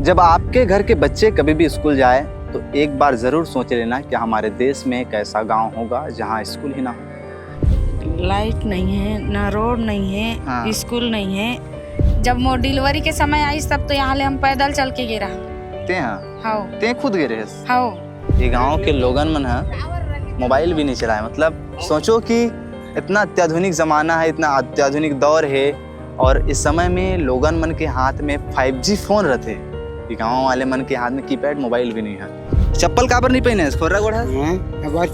जब आपके घर के बच्चे कभी भी स्कूल जाए तो एक बार जरूर सोच लेना कि हमारे देश में एक ऐसा गांव होगा जहां स्कूल ही ना हो। लाइट नहीं है, ना रोड नहीं है, हाँ। स्कूल नहीं है। जब मोर डिलीवरी के समय आई तब तो यहाँ ले हम पैदल चल के गिरा। ते खुद गिरे। हाउ ये गांव के लोगन मन है मोबाइल भी नहीं चलाए। मतलब सोचो कि इतना अत्याधुनिक जमाना है, इतना अत्याधुनिक दौर है और इस समय में लोगन मन के हाथ में 5G फोन रहते। गाँव वाले मन के हाथ में कीपैड मोबाइल भी नहीं है। चप्पल काबर नहीं पहने? खोरा गोड़ा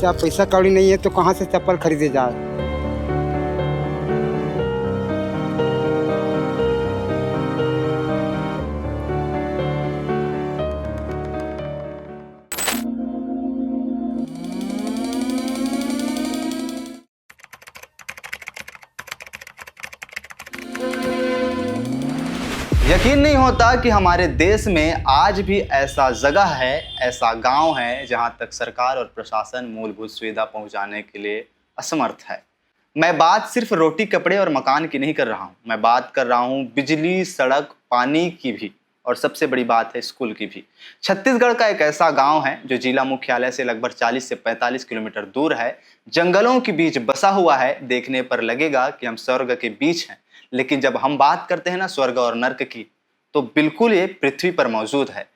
अब पैसा कौड़ी नहीं है तो कहाँ से चप्पल खरीदे जाए। यकीन नहीं होता कि हमारे देश में आज भी ऐसा जगह है, ऐसा गांव है जहां तक सरकार और प्रशासन मूलभूत सुविधा पहुंचाने के लिए असमर्थ है। मैं बात सिर्फ रोटी कपड़े और मकान की नहीं कर रहा हूं, मैं बात कर रहा हूं बिजली, सड़क, पानी की भी, और सबसे बड़ी बात है स्कूल की भी। छत्तीसगढ़ का एक ऐसा गांव है जो जिला मुख्यालय से लगभग 40 से 45 किलोमीटर दूर है, जंगलों के बीच बसा हुआ है। देखने पर लगेगा कि हम स्वर्ग के बीच हैं, लेकिन जब हम बात करते हैं ना स्वर्ग और नर्क की, तो बिल्कुल ये पृथ्वी पर मौजूद है।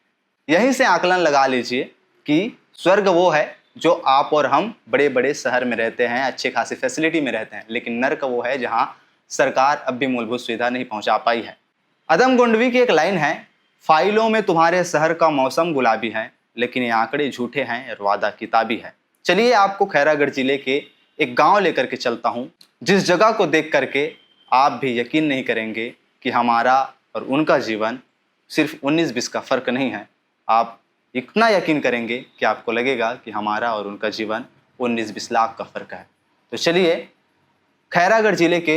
यहीं से आकलन लगा लीजिए कि स्वर्ग वो है जो आप और हम बड़े बड़े शहर में रहते हैं, अच्छे खासी फैसिलिटी में रहते हैं, लेकिन नर्क वो है जहां सरकार अब भी मूलभूत सुविधा नहीं पहुंचा पाई है। अदम गोंडवी की एक लाइन है, फाइलों में तुम्हारे शहर का मौसम गुलाबी है, लेकिन ये आंकड़े झूठे हैं और वादा किताबी है। चलिए आपको खैरागढ़ जिले के एक गांव लेकर के चलता हूं, जिस जगह को देख करके आप भी यकीन नहीं करेंगे कि हमारा और उनका जीवन सिर्फ 19-20 का फर्क नहीं है। आप इतना यकीन करेंगे कि आपको लगेगा कि हमारा और उनका जीवन 19-20 लाख का फर्क है। तो चलिए खैरागढ़ जिले के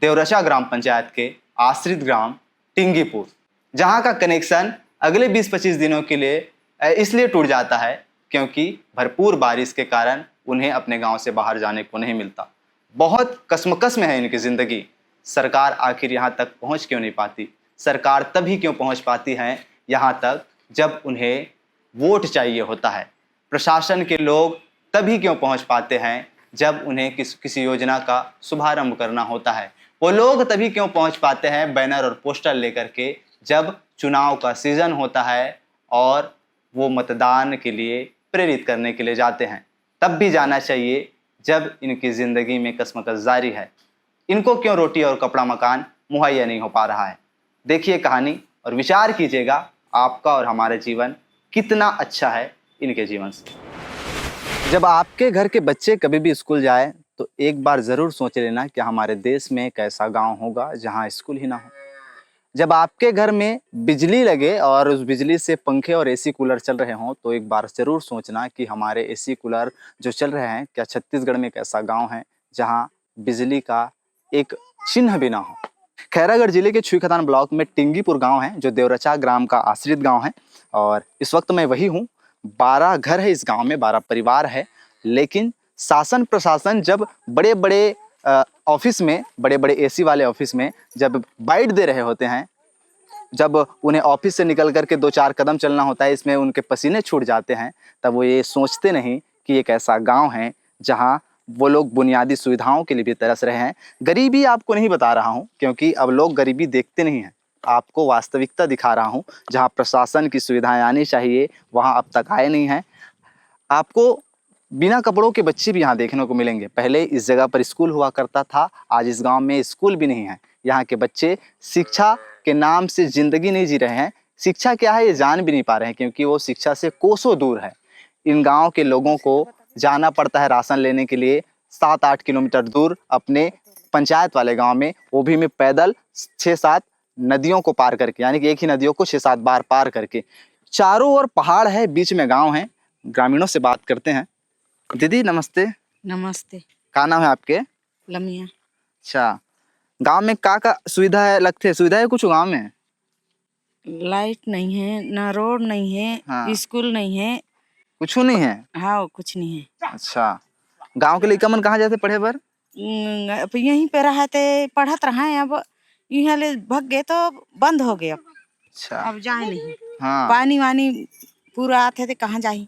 देवरचा ग्राम पंचायत के आश्रित ग्राम टिंगीपुर, जहां का कनेक्शन अगले 20-25 दिनों के लिए इसलिए टूट जाता है क्योंकि भरपूर बारिश के कारण उन्हें अपने गांव से बाहर जाने को नहीं मिलता। बहुत कश्मकश में है इनकी ज़िंदगी। सरकार आखिर यहाँ तक पहुँच क्यों नहीं पाती? सरकार तभी क्यों पहुँच पाती है यहाँ तक जब उन्हें वोट चाहिए होता है। प्रशासन के लोग तभी क्यों पहुँच पाते हैं जब उन्हें किसी योजना का शुभारंभ करना होता है। वो लोग तभी क्यों पहुँच पाते हैं बैनर और पोस्टर लेकर के जब चुनाव का सीज़न होता है और वो मतदान के लिए प्रेरित करने के लिए जाते हैं। तब भी जाना चाहिए जब इनकी ज़िंदगी में कश्मकश जारी है। इनको क्यों रोटी और कपड़ा मकान मुहैया नहीं हो पा रहा है? देखिए कहानी और विचार कीजिएगा आपका और हमारा जीवन कितना अच्छा है इनके जीवन से। जब आपके घर के बच्चे कभी भी स्कूल जाए तो एक बार ज़रूर सोच लेना कि हमारे देश में एक ऐसा गांव होगा जहां स्कूल ही ना हो। जब आपके घर में बिजली लगे और उस बिजली से पंखे और एसी कूलर चल रहे हों तो एक बार ज़रूर सोचना कि हमारे एसी कूलर जो चल रहे हैं, क्या छत्तीसगढ़ में एक ऐसा गाँव है जहाँ बिजली का एक चिन्ह भी ना हो। खैरागढ़ जिले के छुईखदान ब्लॉक में टिंगीपुर गांव है जो देवरचा ग्राम का आश्रित गांव है और इस वक्त मैं वही हूं। 12 घर है इस गांव में, 12 परिवार है, लेकिन शासन प्रशासन जब बड़े बड़े ऑफिस में, बड़े बड़े एसी वाले ऑफिस में जब बाइट दे रहे होते हैं, जब उन्हें ऑफिस से निकल करके 2-4 कदम चलना होता है, इसमें उनके पसीने छूट जाते हैं, तब वो ये सोचते नहीं कि एक ऐसा गाँव है जहाँ वो लोग बुनियादी सुविधाओं के लिए भी तरस रहे हैं। गरीबी आपको नहीं बता रहा हूं क्योंकि अब लोग गरीबी देखते नहीं हैं, आपको वास्तविकता दिखा रहा हूं। जहां प्रशासन की सुविधाएं आनी चाहिए वहां अब तक आए नहीं हैं। आपको बिना कपड़ों के बच्चे भी यहाँ देखने को मिलेंगे। पहले इस जगह पर स्कूल हुआ करता था, आज इस गाँव में स्कूल भी नहीं है। यहाँ के बच्चे शिक्षा के नाम से ज़िंदगी नहीं जी रहे हैं। शिक्षा क्या है ये जान भी नहीं पा रहे हैं क्योंकि वो शिक्षा से कोसों दूर है। इन गाँव के लोगों को जाना पड़ता है राशन लेने के लिए 7-8 किलोमीटर दूर अपने पंचायत वाले गांव में, वो भी में पैदल 6-7 नदियों को पार करके, यानी कि एक ही नदियों को 6-7 बार पार करके। चारों ओर पहाड़ है, बीच में गांव है। ग्रामीणों से बात करते हैं। दीदी नमस्ते। नमस्ते। का नाम है आपके? लमिया। अच्छा, गांव में का सुविधा है? लगते सुविधा है कुछ गांव में? लाइट नहीं है, ना रोड नहीं है। हाँ। स्कूल नहीं है, कुछ नहीं है। हाँ कुछ नहीं है। अच्छा, गांव के लइका मन कहाँ जाते पढ़े बर? अब यहीं पे रहते पढ़त रहे, अब यहाँ ले भग गए तो बंद हो गए। अच्छा। अब जाए नहीं। हाँ पानी वानी पूरा आते थे, कहाँ जाही।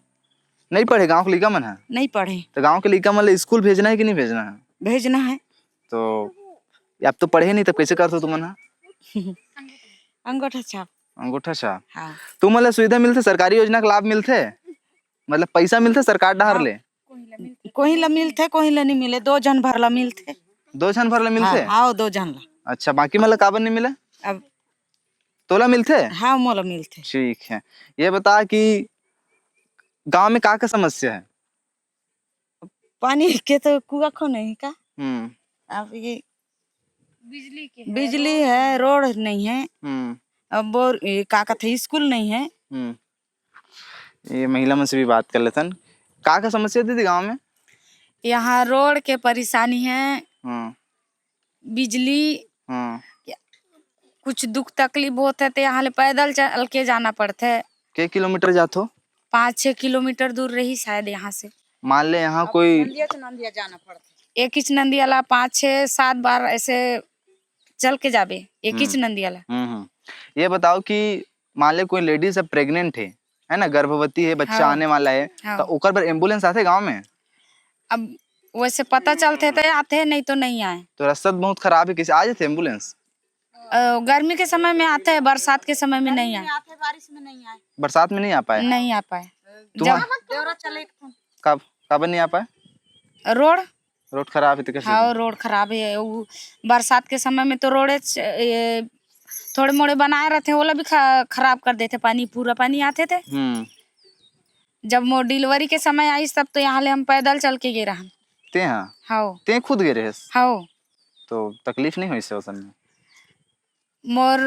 नहीं पढ़े, गांव के लड़का मन है नहीं पढ़े, तो गांव के लड़का मन स्कूल भेजना है कि नहीं भेजना है? भेजना है। तो अब तो पढ़े नहीं, तब कैसे करते हो तुम मन? अंगूठा छाप। अंगूठा छाप। हाँ, तुम मतलब सुविधा मिलते, सरकारी योजना का लाभ मिलते, मतलब पैसा मिलते सरकार डहार ले? कोई ला मिलते, कोई ला नहीं मिले, 2 जन भर ला मिलते। 2 जन भर ले मिलते? हाँ, आओ 2 जन ला। अच्छा, बाकी मतलब काबर नहीं मिले? अब तोला मिलते? हाँ, मोला मिलते। ठीक है, ये बता कि गांव में का समस्या है? पानी के तो कुआ खो नहीं का। अब ये बिजली है, रोड नहीं है, अब बोर का कहते स्कूल नहीं है। ये महिला मन से भी बात कर लेतन। का समस्या थी गांव में? यहाँ रोड के परेशानी है, बिजली, कुछ दुख तकलीफ होते तो यहाँ ले पैदल चल के जाना पड़ता है। के किलोमीटर जातो? 5-6 किलोमीटर दूर रही शायद यहाँ से। मान ले यहाँ कोई नंदिया जाना पड़ता है। एक ही नंदी वाला 5-6-7 बार ऐसे चल के जाबे, एक ही नंदी वाला। ये बताओ कि मान ले कोई लेडीज अब प्रेग्नेंट है ना, गर्भवती है, बच्चा हाँ, आने वाला है, हाँ। तो ओकर पर एम्बुलेंस आते गांव में? अब वैसे पता चलते तो आते, नहीं तो नहीं आए। तो रास्ता बहुत खराब है, किसी आ जाते एम्बुलेंस? गर्मी के समय में आते हैं, बरसात के समय में नहीं आए। बारिश में नहीं आए, बरसात में नहीं आ पाए? नहीं आ पाए। कब कब नहीं आ पाए? रोड खराब है तो कैसे? हाँ, रोड खराब है। वो बरसात के समय में तो रोडे थोड़े मोड़े बनाए रहते हैं, वो लोग भी खराब कर देते, पानी पूरा पानी आते थे। जब वो डिलीवरी के समय आई तब तो यहाँ ले हम पैदल चल के गए रहा। ते खुद गए रहे? हाँ, तो तकलीफ नहीं हुई से उस समय? मोर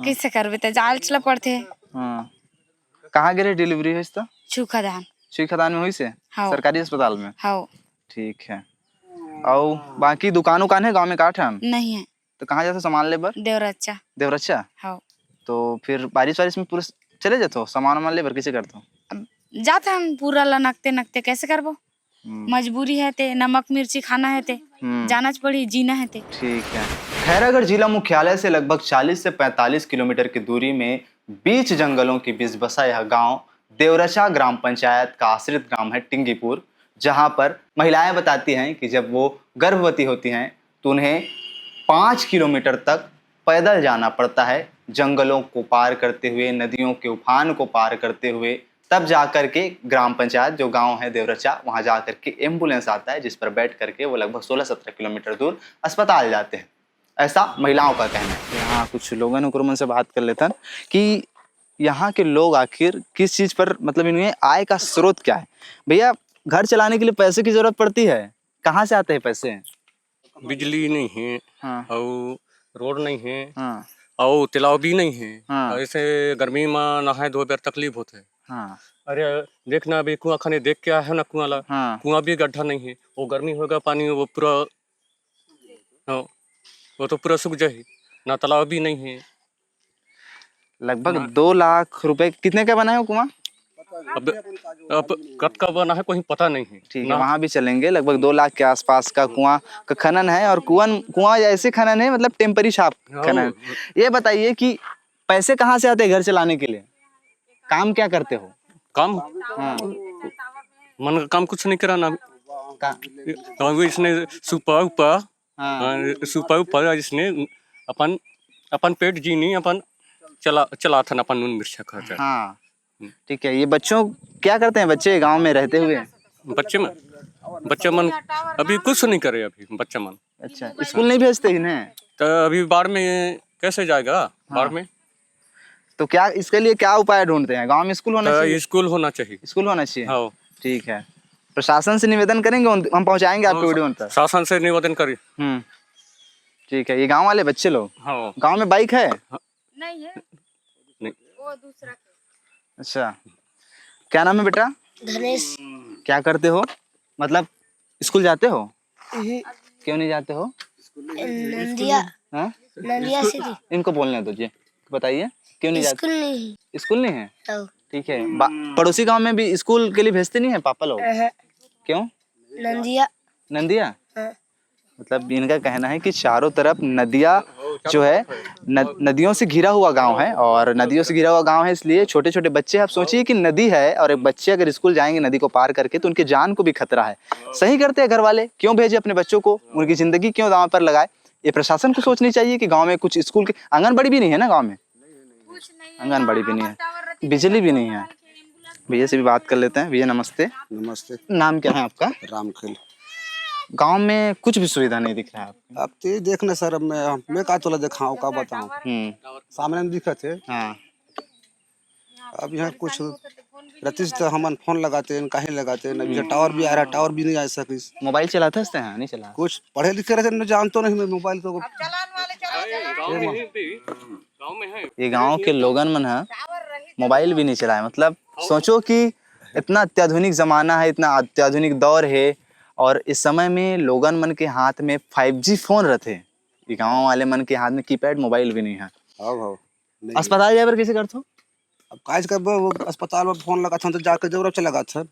कैसे करबे तो जाल चला पड़ते। कहाँ गिरे डिलीवरी हुई तो? छुखदान। छुखदान में हुई से? हाँ। सरकारी अस्पताल में? हाँ। ठीक है। और बाकी दुकान है गांव में काठ है? नहीं है। तो कहाँ जाते सामान ले बर? देवरच्चा। देवरच्चा? हाँ। तो फिर बारिश वारिश में पूरा चले जाते हो सामान ले बर, कैसे करते हो? जाते हम पूरा लनकते नकते, कैसे करबो, मजबूरी है ते, नमक मिर्ची खाना है ते, जाना पड़ी, जीना है ते। ठीक है। खैरागढ़ जिला मुख्यालय से लगभग 40 से 45 किलोमीटर की दूरी में बीच जंगलों के बीच बसा यह गांव देवरचा ग्राम पंचायत का आश्रित ग्राम है टिंगीपुर, जहां पर महिलाएं बताती हैं कि जब वो गर्भवती होती हैं तो उन्हें 5 किलोमीटर तक पैदल जाना पड़ता है, जंगलों को पार करते हुए, नदियों के उफान को पार करते हुए, तब जाकर के ग्राम पंचायत जो गांव है देवरचा, वहां जाकर के एम्बुलेंस आता है, जिस पर बैठ करके वो लगभग 16-17 किलोमीटर दूर अस्पताल जाते हैं। ऐसा महिलाओं का कहना है। यहाँ कुछ लोगों से बात कर लेते हैं कि यहाँ के लोग आखिर किस चीज़ पर, मतलब इन्हें आय का स्रोत क्या है। भैया, घर चलाने के लिए पैसे की जरूरत पड़ती है, कहाँ से आते हैं पैसे? बिजली नहीं है, हाँ। और रोड नहीं है, हाँ। और तालाब भी नहीं है। हाँ। ऐसे गर्मी में नहाए धोए बार तकलीफ होते है। हाँ। अरे देखना अभी कुआं खाने देख के आया है ना, कुआं ला। हाँ। कुआं भी गड्ढा नहीं है, वो गर्मी होगा पानी वो पूरा, हाँ, वो तो पूरा सूख जाए, ना तालाब भी नहीं है। लगभग 2 लाख रुपए कितने का बना है वो कुआं? अब कब का बना है कोई पता नहीं है। ठीक है, वहां भी चलेंगे। लगभग 2 लाख के आसपास का कुआं का खनन है, और कुआं ऐसे खनन है, मतलब टेम्परी छाप खनन। ये बताइए कि पैसे कहाँ से आते हैं घर चलाने के लिए? काम क्या करते हो? काम? हाँ। मन का काम कुछ नहीं कराना। इसने सुपा उपा इसने अपन पेट जीनी अपन चला था अपन नून मिर्चा खाता। हाँ, ठीक है। ये बच्चों क्या करते हैं बच्चे गांव में रहते हुए? बच्चे मन अभी कुछ नहीं करे अभी बच्चा मन। अच्छा, स्कूल नहीं भेजते इन्हें? तो अभी बाढ़ में कैसे जाएगा? बाढ़ में तो क्या इसके लिए क्या उपाय ढूंढते हैं? गांव में स्कूल होना चाहिए? स्कूल होना चाहिए। स्कूल होना चाहिए। हाँ। ठीक है, प्रशासन से निवेदन करेंगे, हम पहुंचाएंगे आपके वीडियो तक। शासन से निवेदन करें। ठीक है। ये गांव वाले बच्चे लोग, हाँ। गांव में बाइक है? नहीं है, नहीं। वो दूसरा। अच्छा, क्या नाम है बेटा? धनेश। क्या करते हो, मतलब स्कूल जाते हो? क्यों नहीं जाते हो? नंदिया। हाँ? नंदिया सिटी। इनको बोलने दो जी, बताइए क्यों नहीं जाते? स्कूल नहीं। स्कूल नहीं है? तो ठीक है। पड़ोसी गांव में भी स्कूल के लिए भेजते नहीं है पापा लोग? क्यों? नंदिया। नदिया? हाँ। मतलब इनका कहना है कि चारों तरफ नदियाँ जो है नदियों से घिरा हुआ गांव है, और नदियों से घिरा हुआ गांव है इसलिए छोटे छोटे बच्चे, आप सोचिए कि नदी है और एक बच्चे अगर स्कूल जाएंगे नदी को पार करके तो उनकी जान को भी खतरा है। सही करते हैं घर वाले, क्यों भेजे अपने बच्चों को, उनकी जिंदगी क्यों दांव पर लगाए। ये प्रशासन को सोचनी चाहिए कि गाँव में कुछ स्कूल के, आंगनबाड़ी भी नहीं है ना गाँव में, आंगनबाड़ी भी नहीं है, बिजली भी नहीं है। भैया से भी बात कर लेते हैं। भैया नमस्ते। नमस्ते। नाम क्या है आपका? रामखेल। गांव में कुछ भी सुविधा नहीं दिख रहा है आपको? अब तो देखना सर, अब मैं का तोला दिखाऊं, का बताऊं, सामने में दिखत है। हाँ। अब यहाँ कुछ रतीश तो हम फोन लगाते हैं, कहीं लगाते हैं, अभी टावर भी आ रहा है, टावर भी नहीं आ सकी। मोबाइल चलाते हैं? नहीं चला। कुछ पढ़े लिखे रहते मैं जानता नहीं, मैं मोबाइल को गाँव में है। ये गांव के लोगन मन है मोबाइल भी नहीं चलाए, मतलब सोचो कि इतना अत्याधुनिक जमाना है, इतना अत्याधुनिक दौर है, और इस समय में लोगन मन के हाथ में 5G फोन रहते। ये गांव वाले मन के हाथ में कीपैड मोबाइल भी नहीं है। अस्पताल जाए पर कैसे करते हो? अब काज कर वो अस्पताल में फोन लगा था तो जाकर देवरचा लगा था।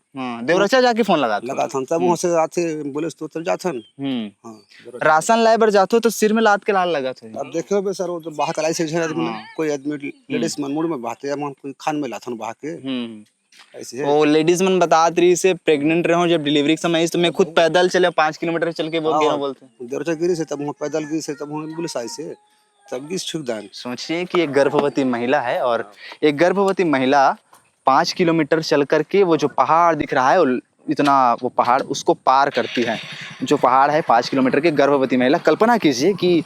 देवरचा जाके फोन लगा था तब वहां से आते एम्बुलेंस तो तब जाथन। हां, राशन लाए बर जाते हो तो सिर में लाद के लाल लगा था। अब देखो बे सर, वो तो बाहर कलाई से आदमी, कोई आदमी लेडीज मन मुड़ में बहाते हम कोई खान में लाथन बहा के ऐसे। वो लेडीज मन बतात रही से प्रेग्नेंट रहो जब डिलीवरी के समय, तो मैं खुद पैदल चले 5 किलोमीटर चल के बोल के बोलते देवरचा गिरी से तब पैदल गिरी से तब एम्बुलेंस आई से तब की सुविधा। सोचिए कि एक गर्भवती महिला है, और एक गर्भवती महिला 5 किलोमीटर चल करके वो जो पहाड़ दिख रहा है, इतना वो पहाड़ उसको पार करती है। जो पहाड़ है 5 किलोमीटर की, गर्भवती महिला, कल्पना कीजिए कि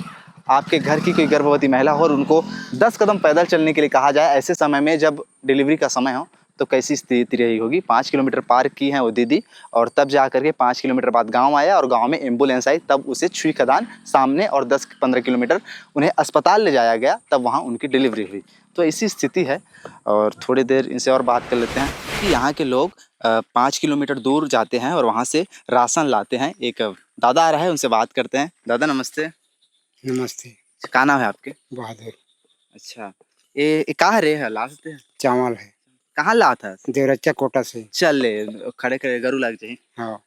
आपके घर की कोई गर्भवती महिला हो और उनको 10 कदम पैदल चलने के लिए कहा जाए ऐसे समय में जब डिलीवरी का समय हो, तो कैसी स्थिति रही होगी। 5 किलोमीटर पार की है वो दीदी, और तब जा करके 5 किलोमीटर बाद गांव आया और गांव में एम्बुलेंस आई, तब उसे छुई खदान सामने और 10-15 किलोमीटर उन्हें अस्पताल ले जाया गया, तब वहां उनकी डिलीवरी हुई। तो ऐसी स्थिति है। और थोड़ी देर इनसे और बात कर लेते हैं कि यहाँ के लोग 5 किलोमीटर दूर जाते हैं और वहाँ से राशन लाते हैं। एक दादा आ रहा है, उनसे बात करते हैं। दादा नमस्ते। नमस्ते। क्या नाम है आपके? बहादुर। अच्छा, ये कहाँ रे है? लाते चावल है। कहाँ ला था? देवरचा कोटा से। चल ले खड़े खड़े गरु लग जाए। हाँ।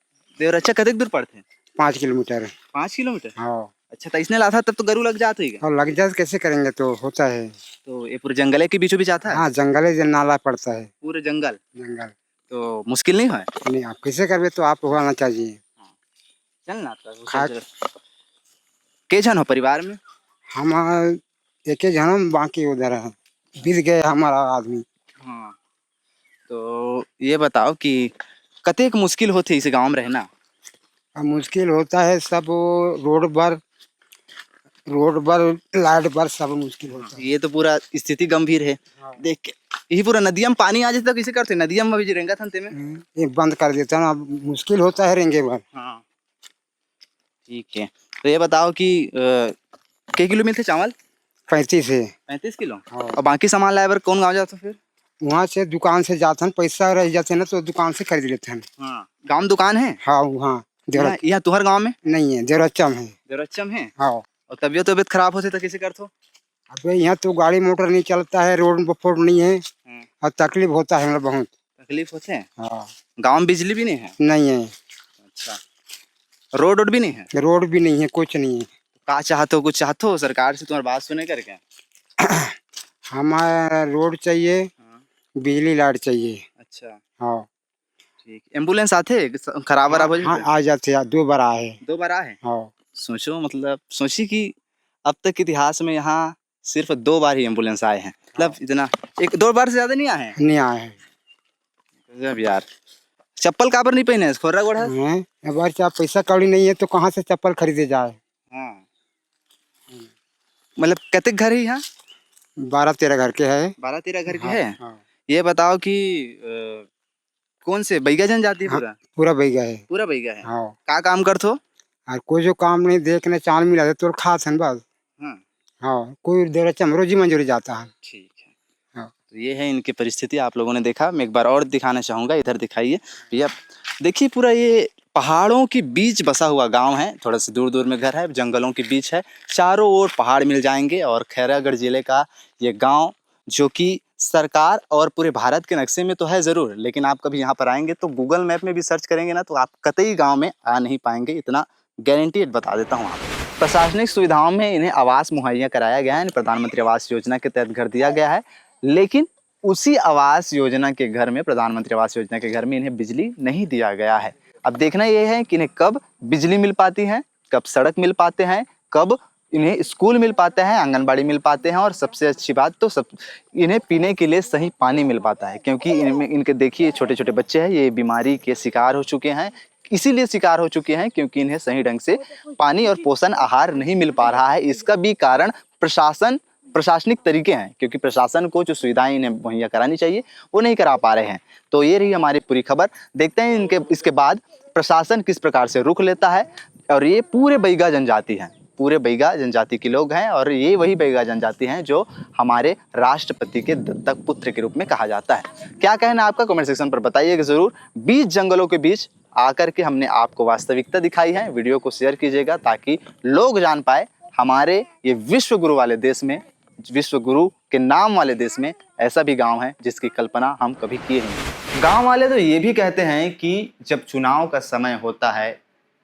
देवरचा कतेक दूर पड़ते हैं? 5 किलोमीटर। 5 किलोमीटर? हाँ। अच्छा, तो इसने ला था तब तो गरु लग जाते ही। और लग जाए कैसे करेंगे, तो होता है। तो ये पूरे जंगल के बीचों बीच आता है? हाँ, जंगल है, नाला पड़ता है। पूरे जंगल? जंगल तो मुश्किल नहीं है? नहीं, आप कैसे करवे तो आप होना चाहिए। चलना के जन हो परिवार में? हम एक जन, बाकी उधर है, बीत गए हमारा आदमी। हाँ, तो ये बताओ कि कतेक मुश्किल होती इस गांव में रहना? अब मुश्किल होता है सब, रोड पर लाइट पर सब मुश्किल होता है। ये तो पूरा स्थिति गंभीर है। देख के यही पूरा नदिया में पानी आ जाता है, कैसे करते? नदिया में भी रेंगा था में ये बंद कर देता है, अब मुश्किल होता है रेंगे पर। हाँ ठीक है। तो ये बताओ कि के किलो मिलते चावल? 35 है। 35 किलो। हाँ। और बाकी सामान लाए बर कौन गाँव जाता फिर? वहाँ से दुकान से जाते हैं, पैसा रह जाते हैं ना तो दुकान से खरीद लेते हैं। हाँ, गाँव में दुकान है? हाँ वहाँ यहाँ तुहर गाँव में नहीं है, देवरचा में है। देवरचा में है? हाँ। और तबीयत खराब होती तो कैसे करते हो? अबे यहाँ तो गाड़ी मोटर नहीं चलता है, रोड पर नहीं है, और तकलीफ होता है, मतलब बहुत तकलीफ होते हैं। हाँ। गाँव में बिजली भी नहीं है? नहीं है। अच्छा, रोड भी नहीं है? रोड भी नहीं है, कुछ नहीं है। का चाहते हो, कुछ चाहते हो सरकार से, तुम्हारी बात सुने करके? हमारा रोड चाहिए, बिजली लाइट चाहिए। अच्छा हाँ ठीक। एम्बुलेंस आते खराब वराब हो हाँ, आ जाते हैं, 2 बार आए। 2 बार आए? हाँ। सोचो, मतलब सोची कि अब तक इतिहास में यहाँ सिर्फ 2 बार ही एम्बुलेंस आए हैं, मतलब इतना 1-2 बार से ज्यादा नहीं आए हैं। नहीं आए हैं। गजब यार। चप्पल का पर नहीं पहने? खोरा गोड़ा? अगर क्या पैसा कौड़ी नहीं है तो कहाँ से चप्पल खरीदे जाए। हाँ, मतलब कितने घर है यहाँ? 12-13 घर के है। 12-13 घर के हाँ, है। हाँ। ये बताओ कि कौन से बैगा जन जाती है? हाँ, पूरा पूरा बैगा है। पूरा बैगा है। हाँ। का काम करते हो? और कोई जो काम नहीं देखने चाल मिला तो खास है बस। हाँ हाँ, कोई देवरचा में रोजी मंजूरी जाता है। ठीक है। हाँ। तो ये है इनकी परिस्थिति, आप लोगों ने देखा। मैं एक बार और दिखाना चाहूँगा, इधर दिखाइए भैया। देखिए पूरा ये पहाड़ों के बीच बसा हुआ गांव है, थोड़ा सा दूर दूर में घर है, जंगलों के बीच है, चारों ओर पहाड़ मिल जाएंगे। और खैरागढ़ जिले का ये गांव जो कि सरकार और पूरे भारत के नक्शे में तो है ज़रूर, लेकिन आप कभी यहाँ पर आएंगे तो गूगल मैप में भी सर्च करेंगे ना तो आप कतई गाँव में आ नहीं पाएंगे, इतना गारंटी बता देता हूँ आपको। प्रशासनिक सुविधाओं में इन्हें आवास मुहैया कराया गया है, प्रधानमंत्री आवास योजना के तहत घर दिया गया है, लेकिन उसी आवास योजना के घर में, प्रधानमंत्री आवास योजना के घर में इन्हें बिजली नहीं दिया गया है। अब देखना यह है कि इन्हें कब बिजली मिल पाती है, कब सड़क मिल पाते हैं, कब इन्हें स्कूल मिल पाते हैं, आंगनबाड़ी मिल पाते हैं, और सबसे अच्छी बात तो इन्हें पीने के लिए सही पानी मिल पाता है, क्योंकि इनके देखिए छोटे छोटे बच्चे हैं, ये बीमारी के शिकार हो चुके हैं। इसीलिए शिकार हो चुके हैं क्योंकि इन्हें सही ढंग से पानी और पोषण आहार नहीं मिल पा रहा है। इसका भी कारण प्रशासनिक तरीके हैं, क्योंकि प्रशासन को जो सुविधाएं इन्हें मुहैया करानी चाहिए वो नहीं करा पा रहे हैं। तो ये रही हमारी पूरी खबर। देखते हैं इसके बाद प्रशासन किस प्रकार से रुख लेता है। और ये पूरे बैगा जनजाति हैं, पूरे बैगा जनजाति के लोग हैं, और ये वही बैगा जनजाति हैं जो हमारे राष्ट्रपति के दत्तक पुत्र के रूप में कहा जाता है। क्या कहना आपका, कमेंट सेक्शन पर बताइएगा जरूर। बीच जंगलों के बीच आकर के हमने आपको वास्तविकता दिखाई है। वीडियो को शेयर कीजिएगा ताकि लोग जान पाए हमारे ये विश्व गुरु वाले देश में, विश्व गुरु के नाम वाले देश में ऐसा भी गांव है जिसकी कल्पना हम कभी किए नहीं। गांव वाले तो ये भी कहते हैं कि जब चुनाव का समय होता है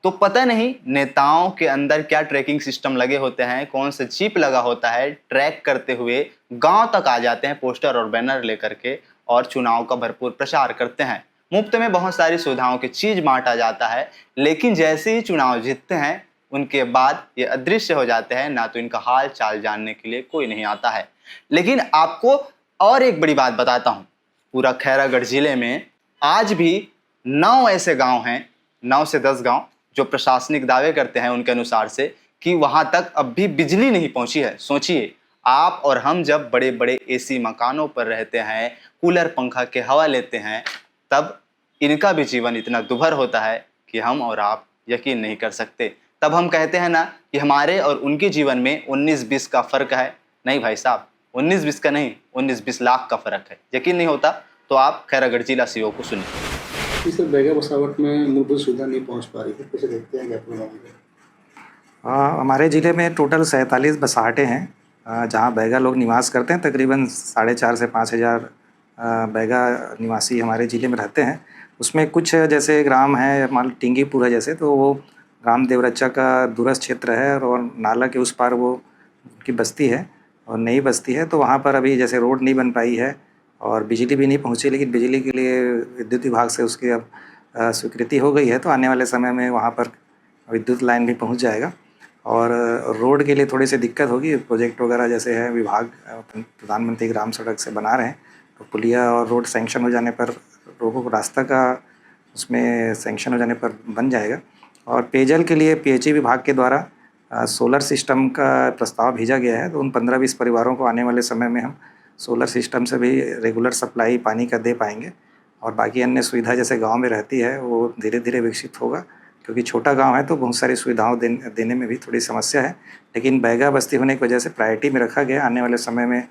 तो पता नहीं नेताओं के अंदर क्या ट्रैकिंग सिस्टम लगे होते हैं, कौन सा चिप लगा होता है, ट्रैक करते हुए गांव तक आ जाते हैं पोस्टर और बैनर लेकर के, और चुनाव का भरपूर प्रचार करते हैं। मुफ्त में बहुत सारी सुविधाओं की चीज बांटा जाता है, लेकिन जैसे ही चुनाव जीतते हैं उनके बाद ये अदृश्य हो जाते हैं, ना तो इनका हाल चाल जानने के लिए कोई नहीं आता है। लेकिन आपको और एक बड़ी बात बताता हूँ, पूरा खैरागढ़ जिले में आज भी 9 ऐसे गांव हैं, 9 से 10 गांव जो प्रशासनिक दावे करते हैं उनके अनुसार से कि वहां तक अब भी बिजली नहीं पहुंची है। सोचिए, आप और हम जब बड़े बड़े एसी मकानों पर रहते हैं, कूलर पंखा के हवा लेते हैं, तब इनका भी जीवन इतना दुभर होता है कि हम और आप यकीन नहीं कर सकते। तब हम कहते हैं ना कि हमारे और उनके जीवन में 19-20 का फर्क है। नहीं भाई साहब, 19-20 का नहीं, 19-20 लाख का फर्क है। यकीन नहीं होता तो आप खैरागढ़ जिला सीओ को सुनिए। इस बैगा बसावट में मूलभूत सुविधा नहीं पहुंच पा रही है, कैसे देखते हैं आप लोग? हमारे ज़िले में टोटल 47 बसाहटें हैं जहां बैगा लोग निवास करते हैं। तकरीबन 4,500 से 5,000 बैगा निवासी हमारे ज़िले में रहते हैं। उसमें कुछ जैसे ग्राम है, मान टिंगीपुर है जैसे, तो वो ग्राम देवरच्चा का दूरस्थ क्षेत्र है और नाला के उस पार वो उनकी बस्ती है और नई बस्ती है। तो वहाँ पर अभी जैसे रोड नहीं बन पाई है और बिजली भी नहीं पहुँची, लेकिन बिजली के लिए विद्युत विभाग से उसकी अब स्वीकृति हो गई है। तो आने वाले समय में वहाँ पर विद्युत लाइन भी पहुँच जाएगा। और रोड के लिए थोड़ी सी दिक्कत होगी, प्रोजेक्ट वगैरह जैसे है विभाग प्रधानमंत्री ग्राम सड़क से बना रहे हैं, तो पुलिया और रोड सैंक्शन हो जाने पर, लोगों को रास्ता का उसमें सैंक्शन हो जाने पर बन जाएगा। और पेयजल के लिए पीएचई विभाग के द्वारा सोलर सिस्टम का प्रस्ताव भेजा गया है। तो उन 15-20 परिवारों को आने वाले समय में हम सोलर सिस्टम से भी रेगुलर सप्लाई पानी का दे पाएंगे। और बाकी अन्य सुविधा जैसे गांव में रहती है वो धीरे धीरे विकसित होगा, क्योंकि छोटा गांव है तो बहुत सारी सुविधाओं देने में भी थोड़ी समस्या है। लेकिन बैगा बस्ती होने की वजह से प्रायोरिटी में रखा गया। आने वाले समय में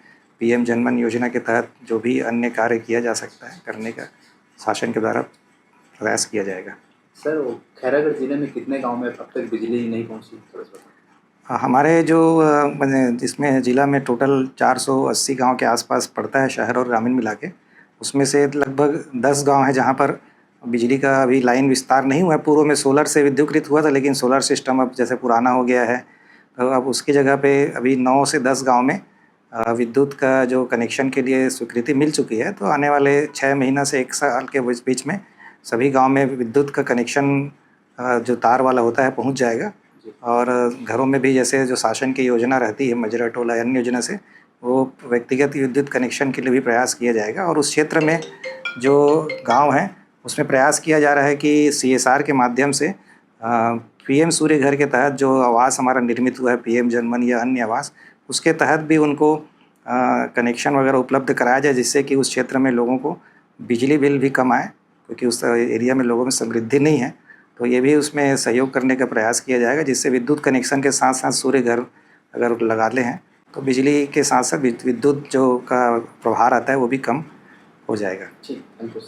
पीएम जनमन योजना के तहत जो भी अन्य कार्य किया जा सकता है करने का शासन के द्वारा प्रयास किया जाएगा। सर, खैरागढ़ जिले में कितने गांव में अब तक बिजली नहीं पहुंची? हमारे जो जिसमें ज़िला में टोटल 480 गांव के आसपास पड़ता है, शहर और ग्रामीण मिला के, उसमें से लगभग 10 गांव है जहां पर बिजली का अभी लाइन विस्तार नहीं हुआ है। पूर्व में सोलर से विद्युतीकृत हुआ था, लेकिन सोलर सिस्टम अब जैसे पुराना हो गया है, तो अब उसकी जगह पे अभी 9 से 10 गाँव में विद्युत का जो कनेक्शन के लिए स्वीकृति मिल चुकी है। तो आने वाले 6 महीना से 1 साल के बीच में सभी गांव में विद्युत का कनेक्शन जो तार वाला होता है पहुंच जाएगा। और घरों में भी जैसे जो शासन की योजना रहती है मजरा टोला अन्य योजना से, वो व्यक्तिगत विद्युत कनेक्शन के लिए भी प्रयास किया जाएगा। और उस क्षेत्र में जो गांव हैं उसमें प्रयास किया जा रहा है कि CSR के माध्यम से PM सूर्य घर के तहत जो आवास हमारा निर्मित हुआ है, PM जनमन या अन्य आवास, उसके तहत भी उनको कनेक्शन वगैरह उपलब्ध कराया जाए, जिससे कि उस क्षेत्र में लोगों को बिजली बिल भी कम आए, क्योंकि उस एरिया में लोगों में समृद्धि नहीं है। तो ये भी उसमें सहयोग करने का प्रयास किया जाएगा, जिससे विद्युत कनेक्शन के साथ साथ सूर्य घर अगर लगा ले हैं तो बिजली के साथ साथ विद्युत जो का प्रभार आता है वो भी कम हो जाएगा। ठीक, थैंक यू।